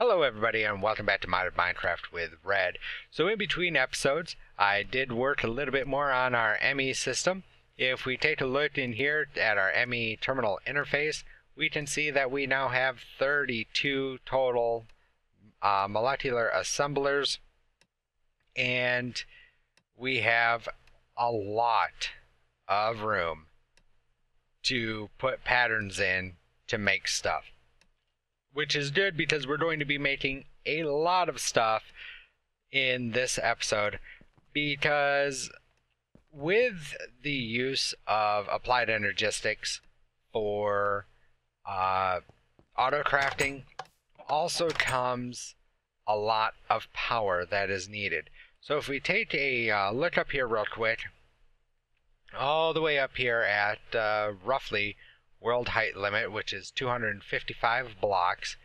Hello everybody and welcome back to Modded Minecraft with Red. So in between episodes, I did work a little bit more on our ME system. If we take a look in here at our ME terminal interface, we can see that we now have 32 total molecular assemblers, and we have a lot of room to put patterns in to make stuff. Which is good because we're going to be making a lot of stuff in this episode, because with the use of applied energistics for auto crafting also comes a lot of power that is needed. So if we take a look up here real quick, all the way up here at roughly world height limit, which is 255 blocks,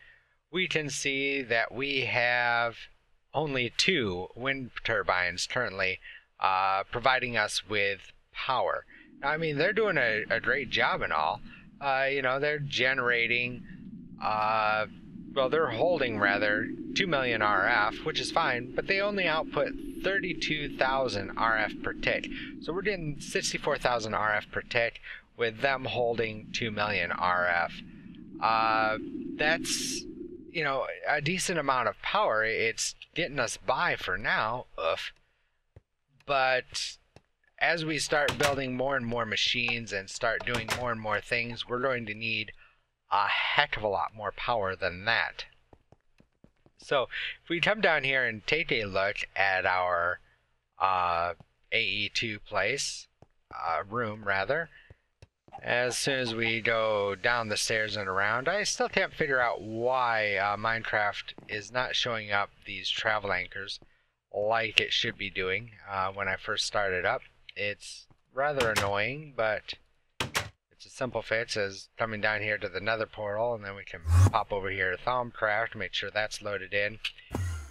we can see that we have only 2 wind turbines currently providing us with power. Now, I mean, they're doing a great job and all. They're generating, they're holding rather 2 million RF, which is fine, but they only output 32,000 RF per tick. So we're getting 64,000 RF per tick with them holding 2 million RF. That's, a decent amount of power. It's getting us by for now, but as we start building more and more machines and start doing more and more things, we're going to need a heck of a lot more power than that. So if we come down here and take a look at our AE2 room, as soon as we go down the stairs and around, I still can't figure out why Minecraft is not showing up these travel anchors like it should be doing when I first started up. It's rather annoying, but it's a simple fix, as coming down here to the nether portal, and then we can pop over here to Thaumcraft, make sure that's loaded in.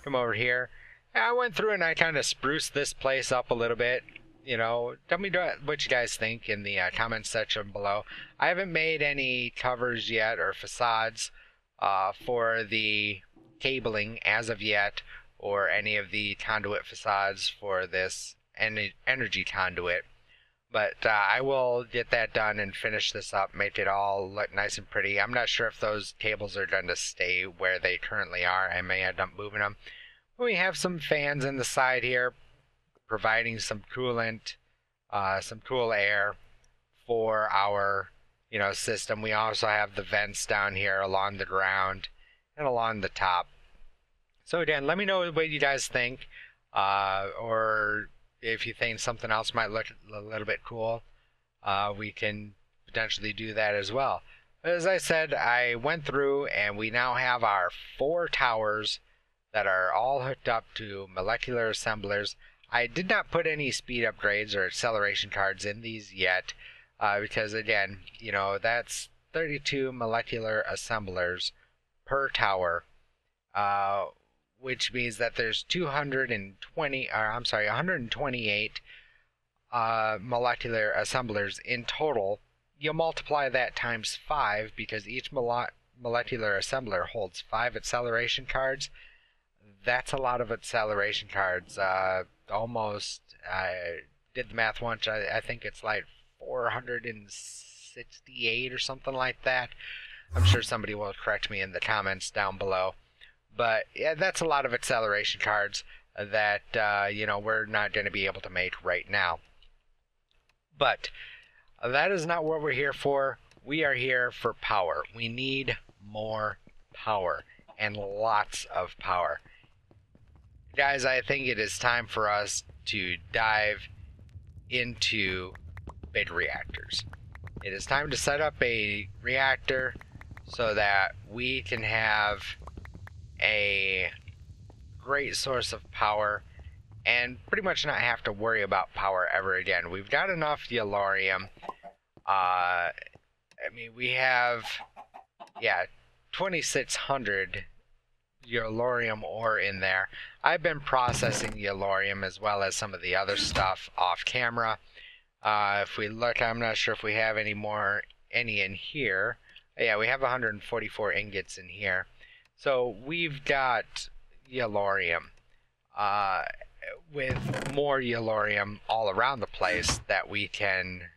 Come over here. I went through and I kind of spruced this place up a little bit. Tell me what you guys think in the comments section below. I haven't made any covers yet or facades for the cabling as of yet, or any of the conduit facades for this energy conduit. But I will get that done and finish this up, make it all look nice and pretty. I'm not sure if those cables are going to stay where they currently are. I may end up moving them. We have some fans in the side here, providing some coolant, some cool air for our, system. We also have the vents down here along the ground and along the top. So again, let me know what you guys think, or if you think something else might look a little bit cool. We can potentially do that as well. But as I said, I went through and we now have our 4 towers that are all hooked up to molecular assemblers. I did not put any speed upgrades or acceleration cards in these yet, because again, that's 32 molecular assemblers per tower, which means that there's 128 molecular assemblers in total. You multiply that times 5, because each molecular assembler holds 5 acceleration cards. That's a lot of acceleration cards. Almost, I did the math once, I think it's like 468 or something like that. I'm sure somebody will correct me in the comments down below. But yeah, that's a lot of acceleration cards that, we're not going to be able to make right now. But that is not what we're here for. We are here for power. We need more power, and lots of power. Guys, I think it is time for us to dive into Big Reactors. It is time to set up a reactor so that we can have a great source of power and pretty much not have to worry about power ever again. We've got enough yellorium. We have, 2,600 yellorium ore in there. I've been processing yellorium as well as some of the other stuff off camera. If we look, I'm not sure if we have any in here. Yeah, we have 144 ingots in here. So we've got yellorium, with more yellorium all around the place that we can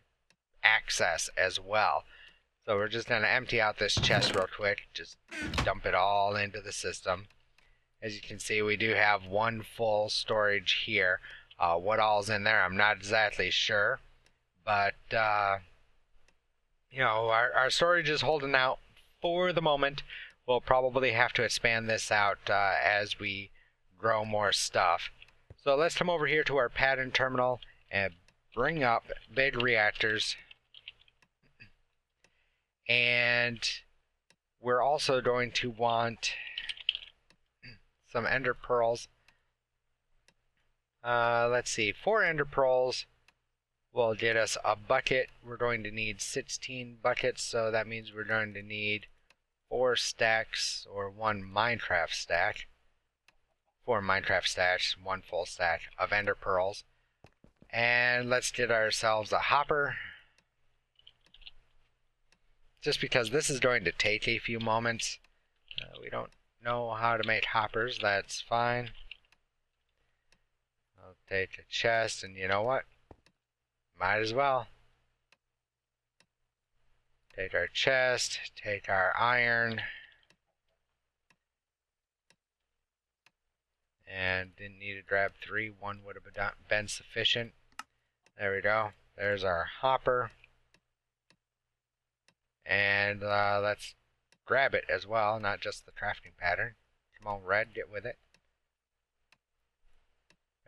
access as well. So we're just going to empty out this chest real quick, just dump it all into the system. As you can see, we do have one full storage here. What all's in there, I'm not exactly sure, but you know, our storage is holding out for the moment. We'll probably have to expand this out as we grow more stuff. So let's come over here to our pattern terminal and bring up Big Reactors. And we're also going to want some ender pearls. Let's see, 4 ender pearls will get us a bucket. We're going to need 16 buckets, so that means we're going to need 4 stacks, or 1 Minecraft stack. 4 Minecraft stacks, 1 full stack of ender pearls. And let's get ourselves a hopper. Just because this is going to take a few moments. We don't know how to make hoppers, that's fine. I'll take a chest, and you know what? Might as well. Take our chest, take our iron. And didn't need to grab 3, 1 would have been sufficient. There we go. There's our hopper. And let's grab it as well, not just the crafting pattern. Come on, Red, get with it.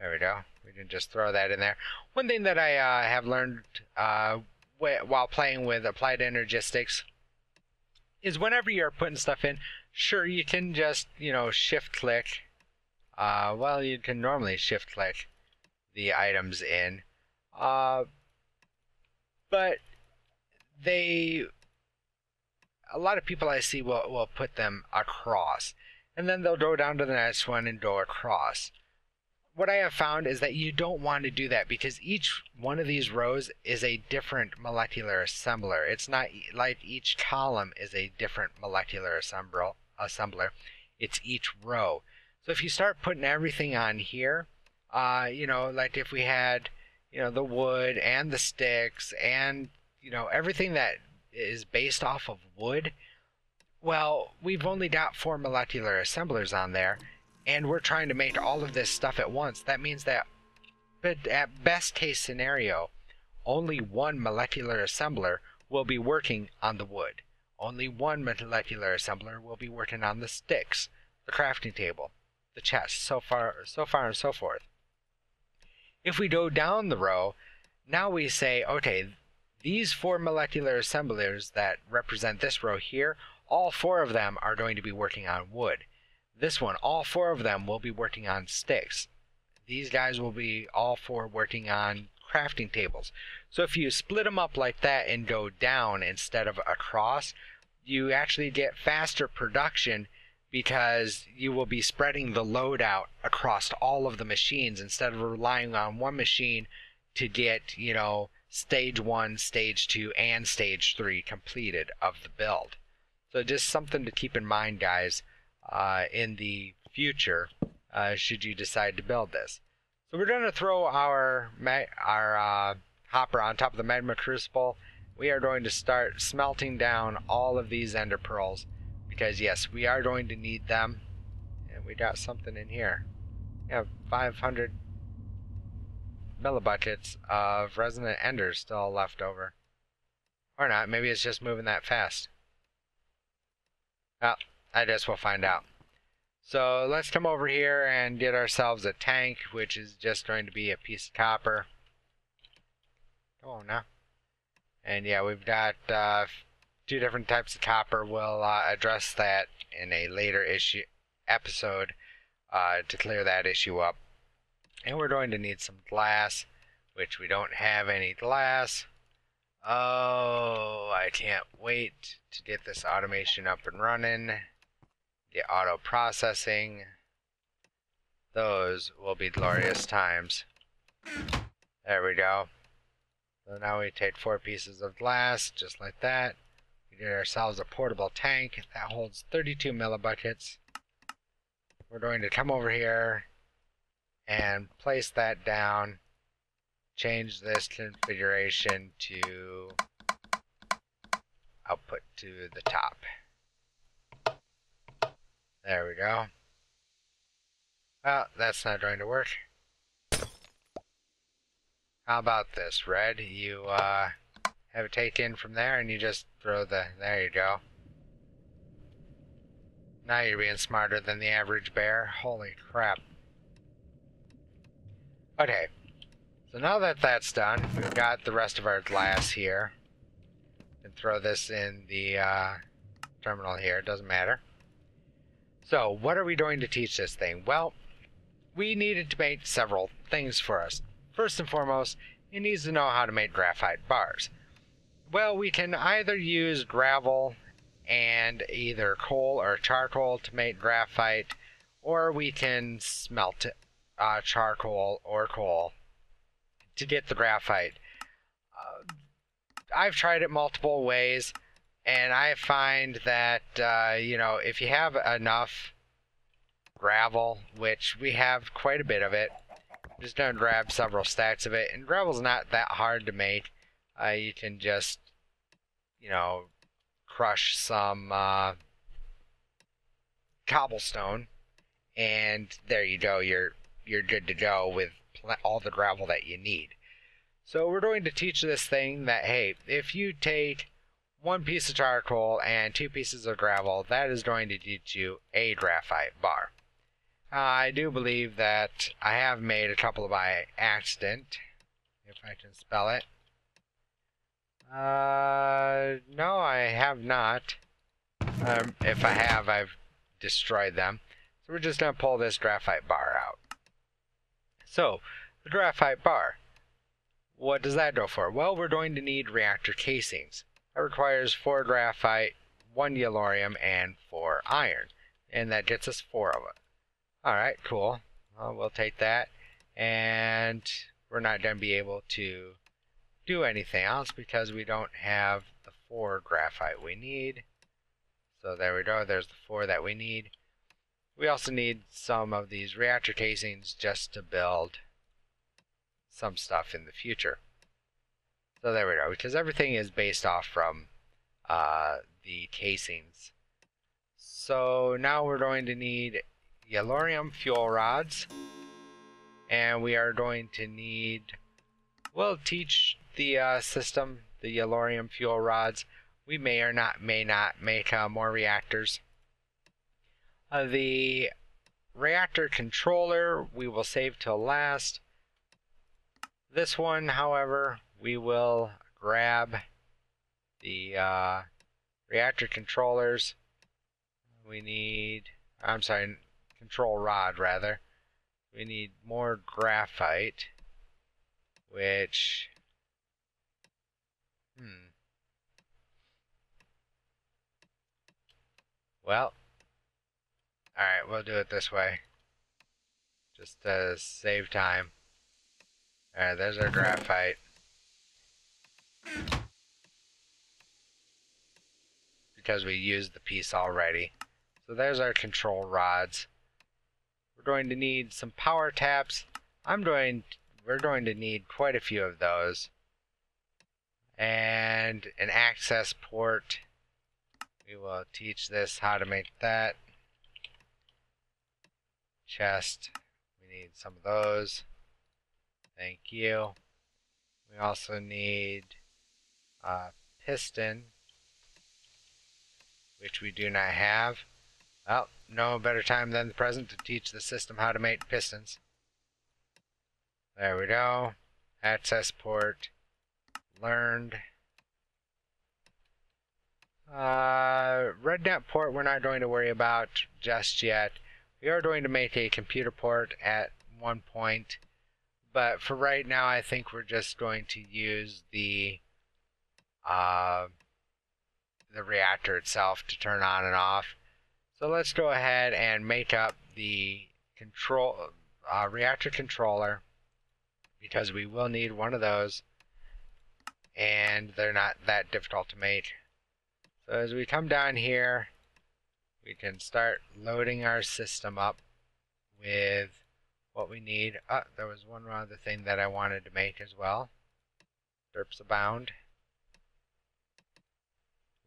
There we go. We can just throw that in there. One thing that I have learned while playing with applied energistics is whenever you're putting stuff in, sure, you can just, you know, shift click. Well, you can normally shift click the items in. But a lot of people I see will put them across, and then they'll go down to the next one and go across. What I have found is that you don't want to do that, because each one of these rows is a different molecular assembler. It's not like each column is a different molecular assembler. It's each row. So if you start putting everything on here, you know, like if we had, you know, the wood and the sticks and, you know, everything that is based off of wood, well, we've only got 4 molecular assemblers on there, and we're trying to make all of this stuff at once. That means that, but at best case scenario, only 1 molecular assembler will be working on the wood. Only 1 molecular assembler will be working on the sticks, the crafting table, the chest, so far and so forth. If we go down the row, now we say, okay, these 4 molecular assemblers that represent this row here, all 4 of them are going to be working on wood. This one, all 4 of them will be working on sticks. These guys will be all 4 working on crafting tables. So if you split them up like that and go down instead of across, you actually get faster production, because you will be spreading the load out across all of the machines instead of relying on one machine to get, you know, stage 1, stage 2, and stage 3 completed of the build. So just something to keep in mind, guys, in the future, should you decide to build this. So we're going to throw our hopper on top of the magma crucible. We are going to start smelting down all of these ender pearls, because yes, we are going to need them. And we got something in here. We have 500 millibuckets of resonant enders still left over. Or not, maybe it's just moving that fast. Well, I guess we'll find out. So let's come over here and get ourselves a tank, which is just going to be a piece of copper. Come on now. And yeah, we've got 2 different types of copper. We'll address that in a later episode to clear that issue up. And we're going to need some glass, which we don't have any glass. Oh, I can't wait to get this automation up and running. Get auto processing. Those will be glorious times. There we go. So now we take 4 pieces of glass, just like that. We get ourselves a portable tank that holds 32 millibuckets. we're going to come over here and place that down. Change this configuration to output to the top. There we go. Well, that's not going to work. How about this, Red? You have it take in from there and you just throw the... There you go. Now you're being smarter than the average bear. Holy crap. Okay. So now that that's done, we've got the rest of our glass here. And throw this in the terminal here. It doesn't matter. So, what are we going to teach this thing? Well, we needed to make several things for us. First and foremost, it needs to know how to make graphite bars. Well, we can either use gravel and either coal or charcoal to make graphite, or we can smelt charcoal or coal to get the graphite. I've tried it multiple ways, and I find that, if you have enough gravel, which we have quite a bit of it, I'm just going to grab several stacks of it, and gravel's not that hard to make. You can just, crush some cobblestone, and there you go, you're good to go with all the gravel that you need. So we're going to teach this thing that, hey, if you take one piece of charcoal and 2 pieces of gravel, that is going to teach you a graphite bar. I do believe that I have made a couple by accident, if I can spell it. No, I have not. If I have, I've destroyed them. So we're just going to pull this graphite bar out. So, the graphite bar. What does that go for? Well, we're going to need reactor casings. That requires 4 graphite, 1 yellorium, and 4 iron. And that gets us 4 of it. Alright, cool. Well, we'll take that. And we're not going to be able to do anything else because we don't have the 4 graphite we need. So there we go. There's the 4 that we need. We also need some of these reactor casings just to build some stuff in the future. So there we go, because everything is based off from the casings. So now we're going to need yellorium fuel rods, and we are going to need, we'll teach the system, the yellorium fuel rods. We may not make more reactors. The reactor controller we will save till last. This one, however, we will grab the reactor controllers. We need, control rod rather. We need more graphite, which, well, alright, we'll do it this way, just to save time. Alright, there's our graphite. Because we used the piece already. So there's our control rods. We're going to need some power taps. We're going to need quite a few of those. And an access port. We will teach this how to make that. Chest. We need some of those. Thank you. We also need a piston, which we do not have. Well, no better time than the present to teach the system how to make pistons. There we go. Access port. Learned. RedNet port we're not going to worry about just yet. We are going to make a computer port at one point. But for right now, I think we're just going to use the reactor itself to turn on and off. So let's go ahead and make up the reactor controller, because we will need one of those, and they're not that difficult to make. So as we come down here, we can start loading our system up. with what we need. There was one other thing that I wanted to make as well. Derps abound.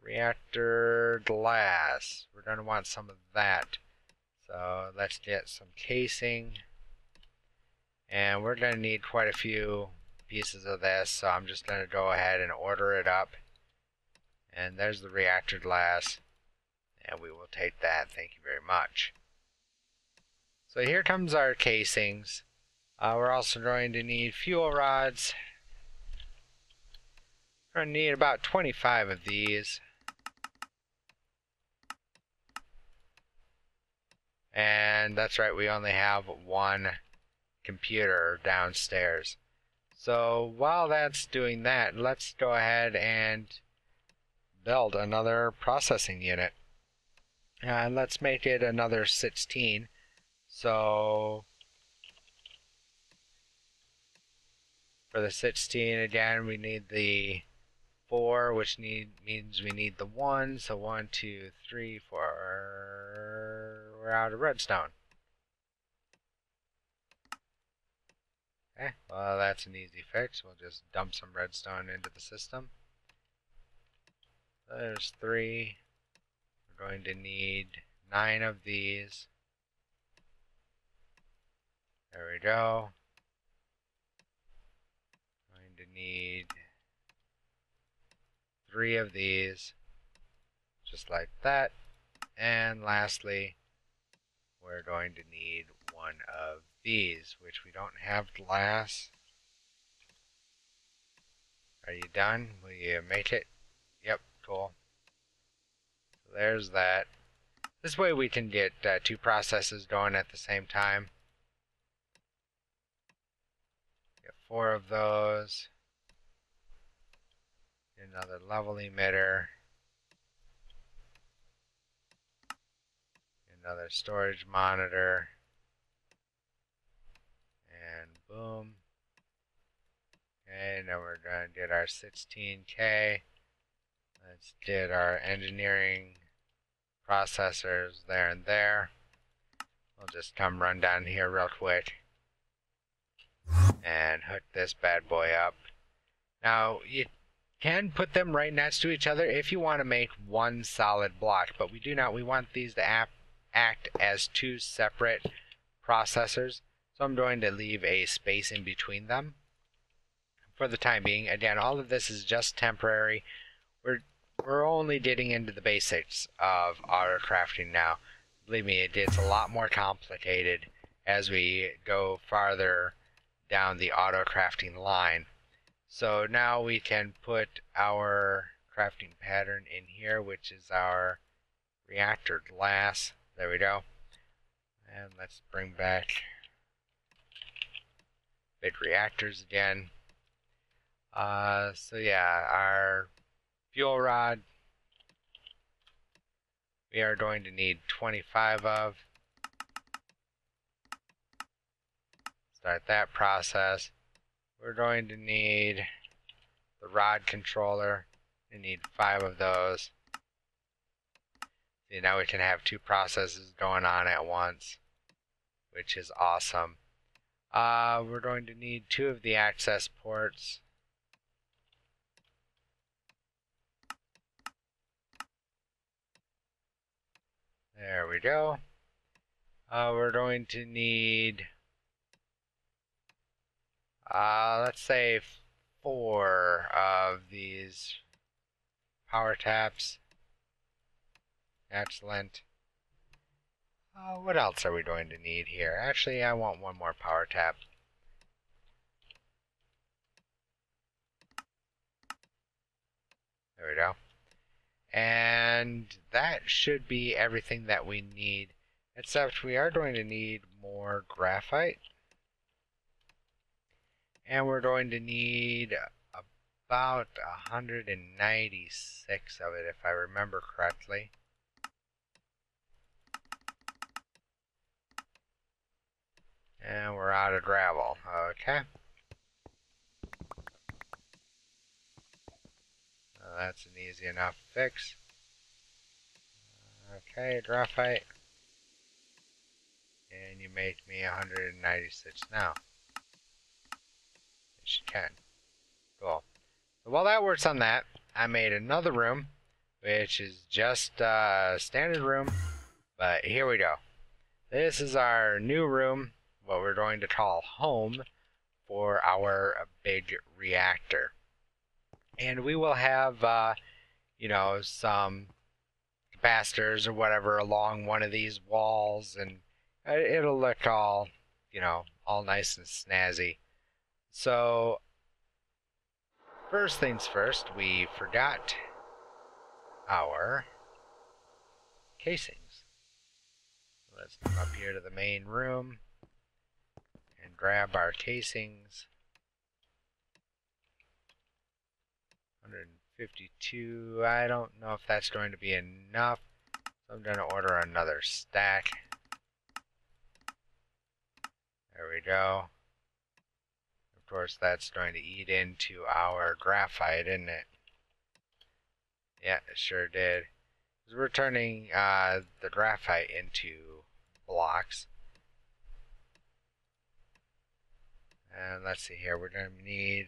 Reactor glass. We're going to want some of that. So let's get some casing. And we're going to need quite a few pieces of this, so I'm just going to go ahead and order it up. And there's the reactor glass. And we will take that. Thank you very much. So here comes our casings. We're also going to need fuel rods. We're going to need about 25 of these. And that's right, we only have one computer downstairs. So while that's doing that, let's go ahead and build another processing unit. And let's make it another 16. So for the 16 again, we need the 4, which means we need the 1. So 1, 2, 3, 4. We're out of redstone. Okay, well that's an easy fix. We'll just dump some redstone into the system. There's 3. We're going to need 9 of these. There we go. Going to need 3 of these, just like that. And lastly, we're going to need 1 of these, which we don't have glass. Are you done? Will you make it? Yep, cool. So there's that. This way we can get 2 processes going at the same time. Get 4 of those. Another level emitter. Another storage monitor. And boom. Okay, now we're going to get our 16K. Let's get our engineering processors there and there. We'll just come run down here real quick and hook this bad boy up. Now, you can put them right next to each other if you want to make one solid block, but we do not. We want these to act as 2 separate processors. So I'm going to leave a space in between them for the time being. Again, all of this is just temporary. We're only getting into the basics of auto crafting now. Believe me, it gets a lot more complicated as we go farther down the auto crafting line. So now we can put our crafting pattern in here, which is our reactor glass. There we go. And let's bring back Big Reactors again. So yeah, our fuel rod, we are going to need 25 of. Start that process. We're going to need the rod controller. We need 5 of those. See, now we can have 2 processes going on at once, which is awesome. We're going to need 2 of the access ports. There we go. We're going to need, let's say 4 of these power taps. Excellent. What else are we going to need here? Actually, I want 1 more power tap. There we go. And that should be everything that we need, except we are going to need more graphite. And we're going to need about 196 of it, if I remember correctly. And we're out of gravel. Okay. That's an easy enough fix. Okay, graphite. And you you make me 196 now? Yes, you can. Cool. So while that works on that, I made another room, which is just a standard room, but here we go. This is our new room, what we're going to call home, for our big reactor. And we will have, you know, some capacitors or whatever along one of these walls, and it'll look all, you know, all nice and snazzy. So, first things first, we forgot our casings. Let's come up here to the main room and grab our casings. 152, I don't know if that's going to be enough, so I'm going to order another stack. There we go. Of course, that's going to eat into our graphite, isn't it? Yeah, it sure did. We're turning the graphite into blocks. And let's see here, we're going to need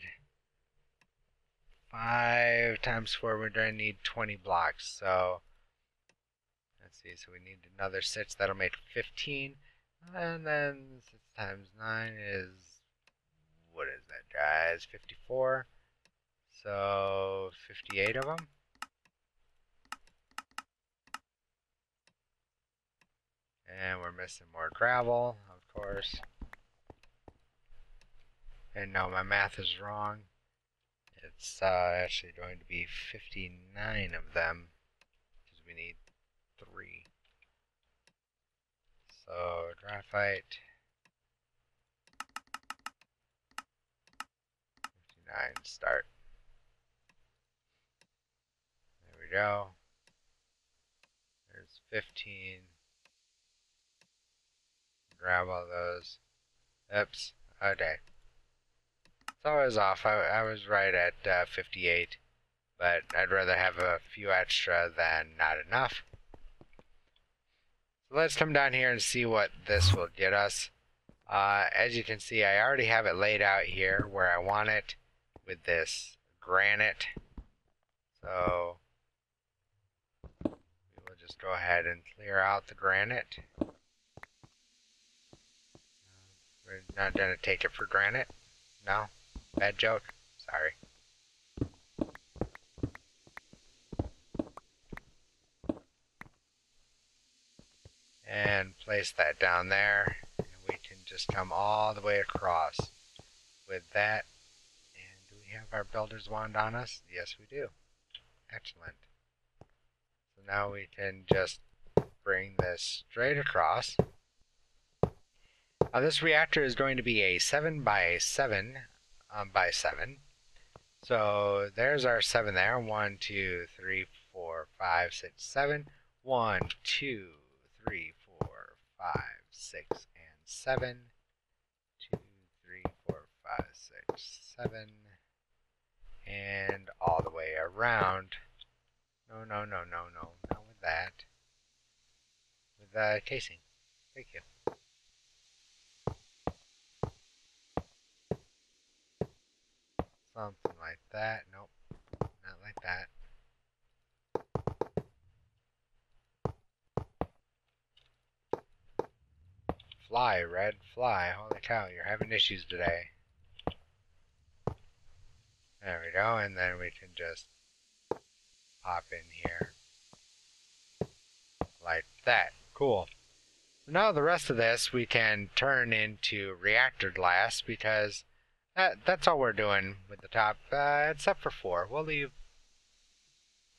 5 times 4, we're going to need 20 blocks. So, let's see, so we need another 6, that'll make 15. And then 6 times 9 is, what is that, guys? 54. So, 58 of them. And we're missing more gravel, of course. And no, my math is wrong. It's actually going to be 59 of them, because we need 3. So, graphite. 59, start. There we go. There's 15. Grab all those. Oops. Okay. So I was off. I was right at 58, but I'd rather have a few extra than not enough. So let's come down here and see what this will get us. As you can see, I already have it laid out here where I want it with this granite. So we will just go ahead and clear out the granite. We're not going to take it for granite. No? Bad joke. Sorry. And place that down there. And we can just come all the way across with that. And do we have our builder's wand on us? Yes, we do. Excellent. So now we can just bring this straight across. Now this reactor is going to be a 7 by 7 by 7. So there's our 7 there. 1, 2, 3, 4, 5, 6, 7. 1, 2, 3, 4, 5, 6, and 7. 2, 3, 4, 5, 6, 7. And all the way around. No, no, no, no, no. Not with that. With the casing. Thank you. Something like that. Nope. Not like that. Fly, Red. Fly. Holy cow, you're having issues today. There we go. And then we can just pop in here. Like that. Cool. Now the rest of this we can turn into reactor glass, because that's all we're doing with the top, except for 4. We'll leave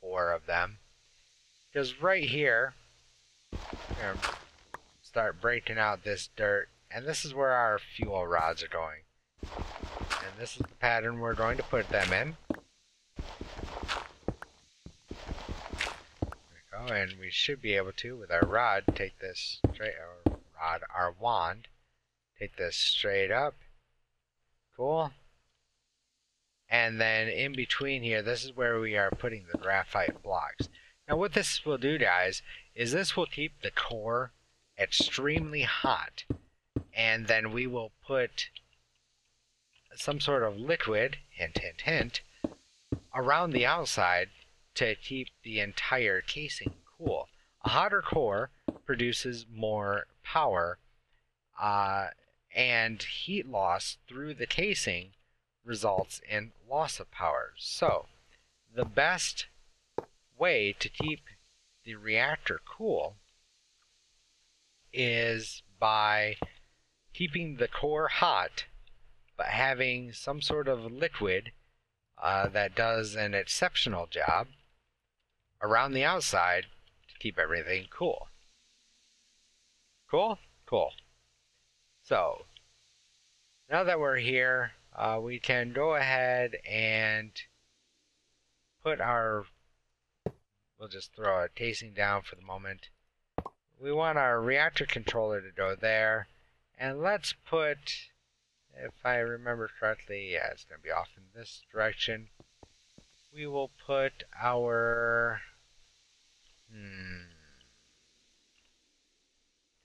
4 of them. Because right here, we're going to start breaking out this dirt, and this is where our fuel rods are going. And this is the pattern we're going to put them in. There we go, and we should be able to, with our rod, take this straight, our wand, take this straight up. Cool. And then in between here, this is where we are putting the graphite blocks. Now what this will do, guys, is this will keep the core extremely hot. and then we will put some sort of liquid, hint, hint, hint, around the outside to keep the entire casing cool. A hotter core produces more power, and heat loss through the casing results in loss of power. So, the best way to keep the reactor cool is by keeping the core hot, but having some sort of liquid that does an exceptional job around the outside to keep everything cool. Cool? Cool. So, now that we're here, we can go ahead and put our, we'll just throw a casing down for the moment. We want our reactor controller to go there, and let's put, if I remember correctly, yeah, it's going to be off in this direction. We will put our,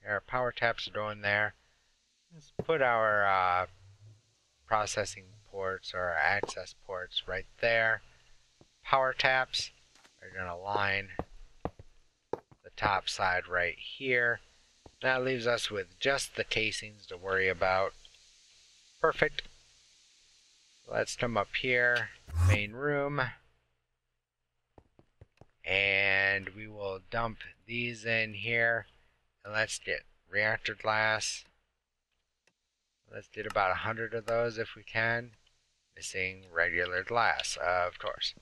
our power taps are going there. Let's put our processing ports or our access ports right there. Power taps are going to line the top side right here. That leaves us with just the casings to worry about. Perfect. Let's come up here, main room, and we will dump these in here. And let's get reactor glass. Let's get about 100 of those if we can. Missing regular glass, of course.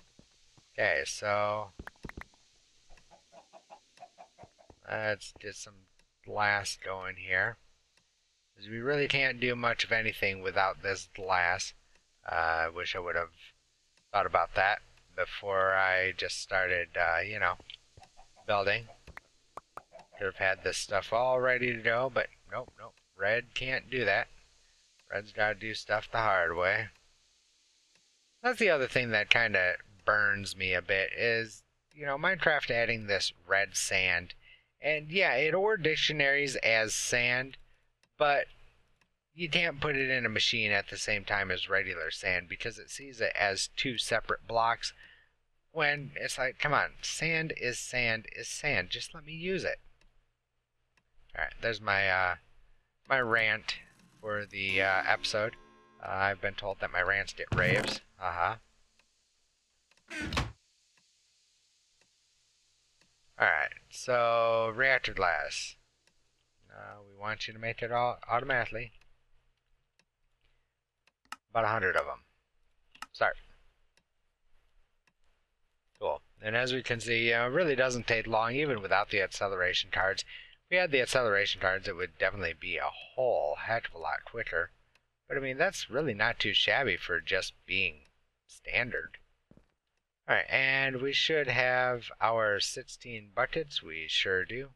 Okay, so let's get some glass going here, because we really can't do much of anything without this glass. I wish I would have thought about that before I just started, building. Could have had this stuff all ready to go, but nope. Red can't do that. Red's got to do stuff the hard way. That's the other thing that kind of burns me a bit is, Minecraft adding this red sand. And yeah, it ordered dictionaries as sand, but you can't put it in a machine at the same time as regular sand because it sees it as two separate blocks, when it's like, come on, sand is sand is sand. Just let me use it. Alright, there's my my rant for the episode. I've been told that my rants get raves. Alright, so reactor glass. We want you to make it all automatically. About 100 of them. Start. Cool. And as we can see, it really doesn't take long, even without the acceleration cards. If we had the acceleration cards, it would definitely be a whole heck of a lot quicker. But I mean, that's really not too shabby for just being standard. Alright, and we should have our 16 buckets. We sure do.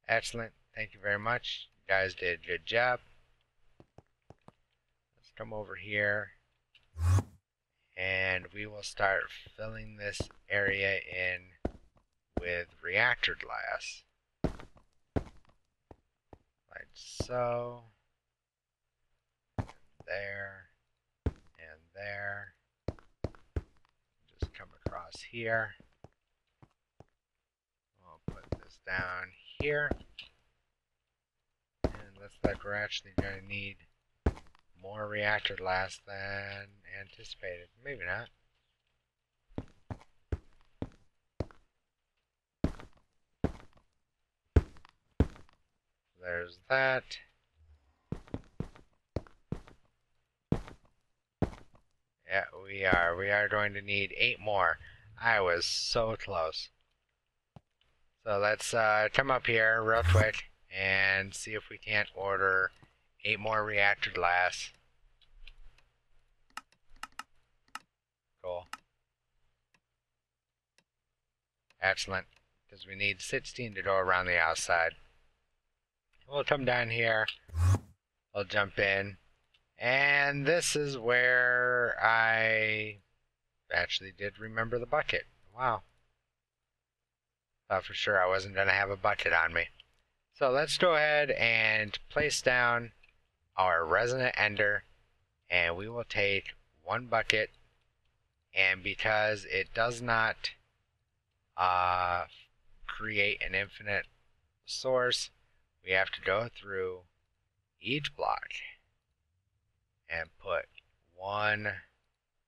Excellent. Thank you very much. You guys did a good job. Let's come over here. And we will start filling this area in with reactor glass. Like so. There. And there. Just come across here. We'll put this down here. And looks like we're actually going to need more reactor glass than anticipated. Maybe not. There's that. Yeah, we are. We are going to need 8 more. I was so close. So let's come up here real quick and see if we can't order 8 more reactor glass. Cool. Excellent. Because we need 16 to go around the outside. We'll come down here. We'll jump in. And this is where I actually did remember the bucket. Wow. Thought for sure I wasn't going to have a bucket on me. So let's go ahead and place down our resonant ender, and we will take 1 bucket, and because it does not create an infinite source, we have to go through each block and put 1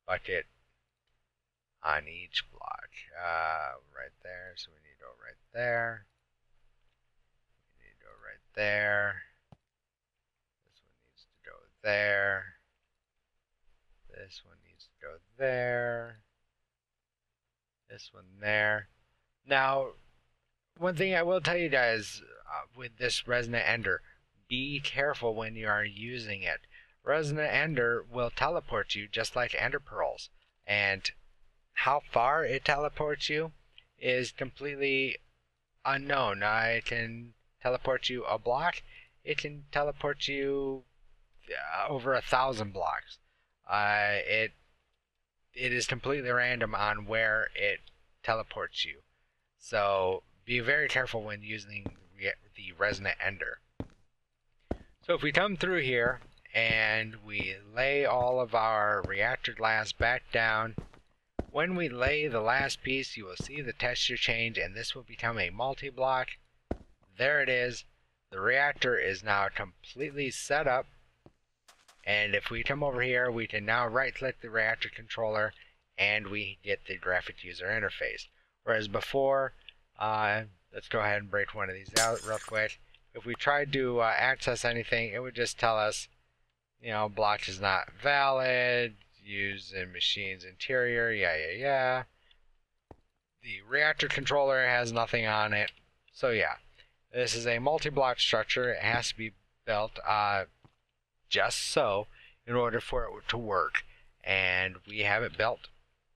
bucket on each block. Right there, so we need to go right there. We need to go right there. This one needs to go there. This one needs to go there. This one there. Now, one thing I will tell you guys with this resonant ender, be careful when you are using it. Resonant ender will teleport you just like ender pearls, and how far it teleports you is completely unknown. It can teleport you a block. It can teleport you over 1,000 blocks. It is completely random on where it teleports you. So be very careful when using the resonant ender. So if we come through here and we lay all of our reactor glass back down, when we lay the last piece, you will see the texture change, and this will become a multi-block. There it is. The reactor is now completely set up. And if we come over here, we can now right-click the reactor controller, and we get the graphic user interface. Whereas before, let's go ahead and break one of these out real quick. If we tried to access anything, it would just tell us, block is not valid, used in machine's interior, yeah. The reactor controller has nothing on it. So yeah, this is a multi-block structure. It has to be built just so in order for it to work, and we have it built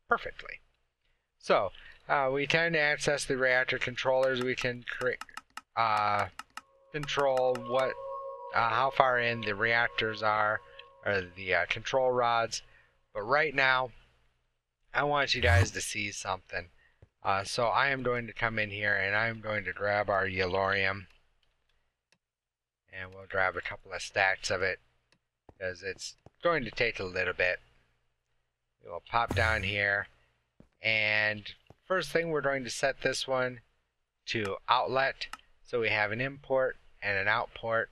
perfectly. So we can access the reactor controllers. We can control how far in the reactors are, or the control rods. But right now, I want you guys to see something. So I am going to come in here and I'm going to grab our yellorium, and we'll grab a couple of stacks of it because it's going to take a little bit. We will pop down here, and first thing we're going to set this one to outlet, so we have an import and an output.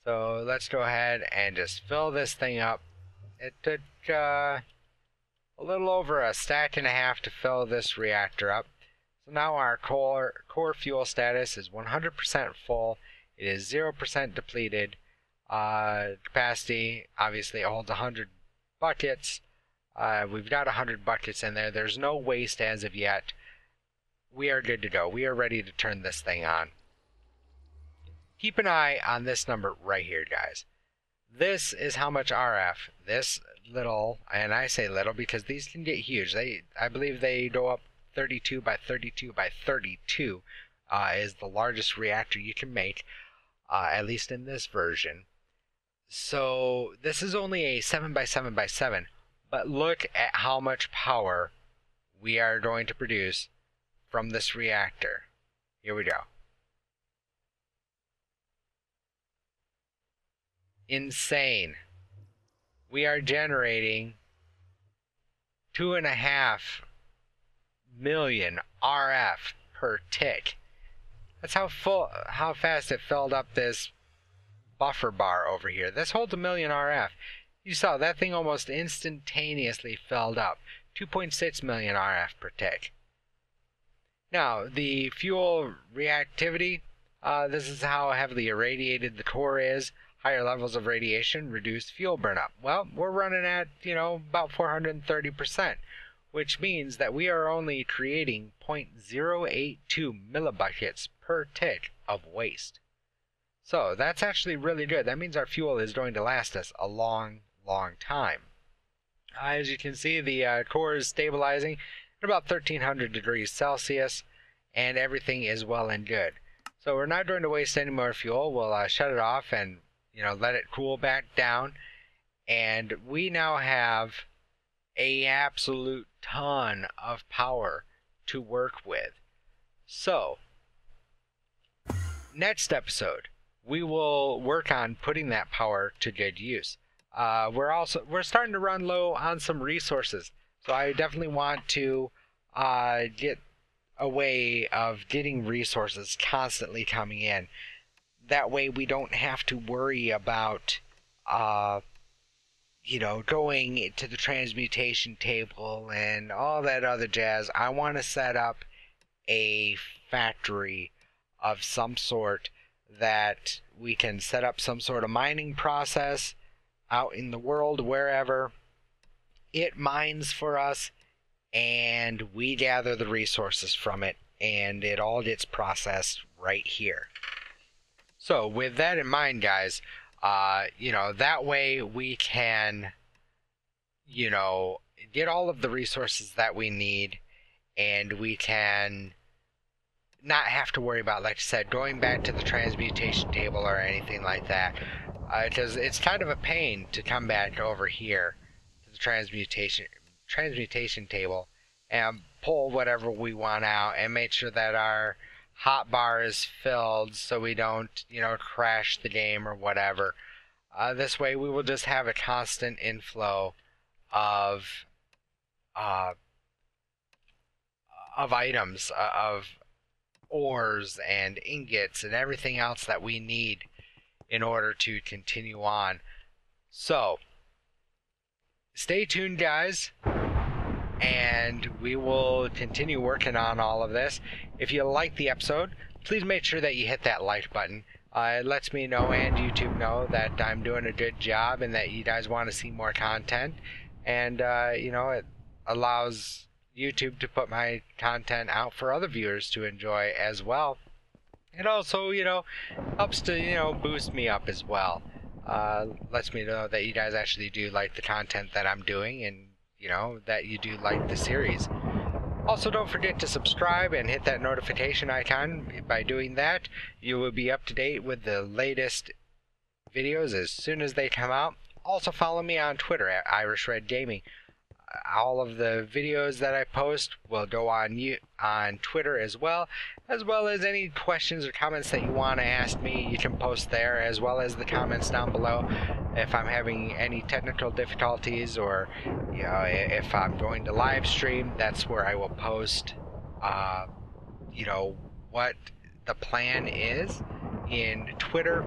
So let's go ahead and just fill this thing up. It took a little over a stack and a half to fill this reactor up. So now our core fuel status is 100% full. It is 0% depleted. Capacity, obviously it holds 100 buckets. We've got 100 buckets in there. There's no waste as of yet. We are good to go. We are ready to turn this thing on. Keep an eye on this number right here, guys. This is how much RF, this little, and I say little because these can get huge. I believe they go up 32 by 32 by 32 is the largest reactor you can make, at least in this version. So this is only a 7 by 7 by 7, but look at how much power we are going to produce from this reactor. Here we go. Insane. We are generating 2.5 million RF per tick. That's how fast it filled up this buffer bar over here. This holds 1 million RF. You saw that thing almost instantaneously filled up. 2.6 million RF per tick. Now, the fuel reactivity, this is how heavily irradiated the core is. Higher levels of radiation reduce fuel burnup. Well, we're running at, about 430%, which means that we are only creating 0.082 millibuckets per tick of waste. So that's actually really good. That means our fuel is going to last us a long, long time. As you can see, the core is stabilizing at about 1300 degrees Celsius, and everything is well and good. So we're not going to waste any more fuel. We'll shut it off and let it cool back down, and we now have an absolute ton of power to work with. So, next episode, we will work on putting that power to good use. We're starting to run low on some resources, so I definitely want to get a way of getting resources constantly coming in. That way we don't have to worry about going to the transmutation table and all that other jazz. I want to set up a factory of some sort that we can set up some sort of mining process out in the world, wherever it mines for us, and we gather the resources from it, and it all gets processed right here. So with that in mind, guys, that way we can, get all of the resources that we need, and we can not have to worry about, like I said, going back to the transmutation table or anything like that. Because it's kind of a pain to come back over here to the transmutation table and pull whatever we want out and make sure that our hotbar is filled so we don't, crash the game or whatever. This way we will just have a constant inflow of items, of ores and ingots and everything else that we need in order to continue on. So stay tuned, guys, and we will continue working on all of this. If you like the episode, please make sure that you hit that like button. It lets me know and YouTube know that I'm doing a good job and that you guys want to see more content, and it allows YouTube to put my content out for other viewers to enjoy as well. It also, helps to, boost me up as well. Lets me know that you guys actually do like the content that I'm doing, and, that you do like the series. Also, don't forget to subscribe and hit that notification icon. By doing that, you will be up to date with the latest videos as soon as they come out. Also, follow me on Twitter at IrishRedGaming. All of the videos that I post will go on Twitter as well as any questions or comments that you want to ask me. You can post there, as well as the comments down below. If I'm having any technical difficulties, or if I'm going to live stream, that's where I will post what the plan is in Twitter.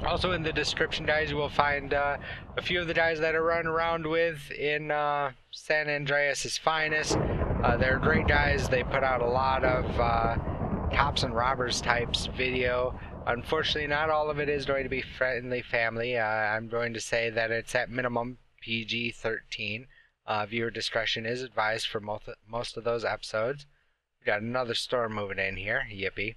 Also in the description, guys, you will find a few of the guys that I run around with in San Andreas' finest. They're great guys. They put out a lot of cops and robbers types video. Unfortunately, not all of it is going to be friendly family. I'm going to say that it's at minimum PG-13. Viewer discretion is advised for most of those episodes. We got another storm moving in here. Yippee.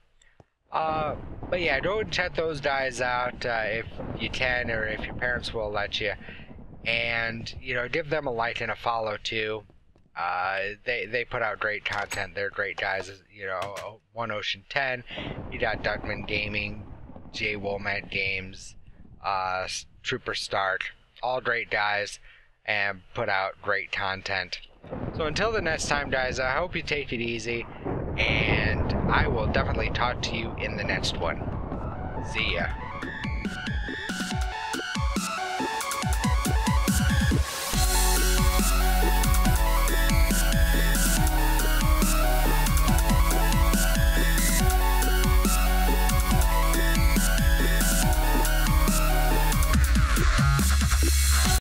But yeah, go and check those guys out if you can, or if your parents will let you, and give them a like and a follow too. They put out great content. They're great guys. One Ocean 10, you got Duckman Gaming, J Womack Games, Trooper Stark, all great guys and put out great content. So until the next time, guys, I hope you take it easy, and I will definitely talk to you in the next one. See ya.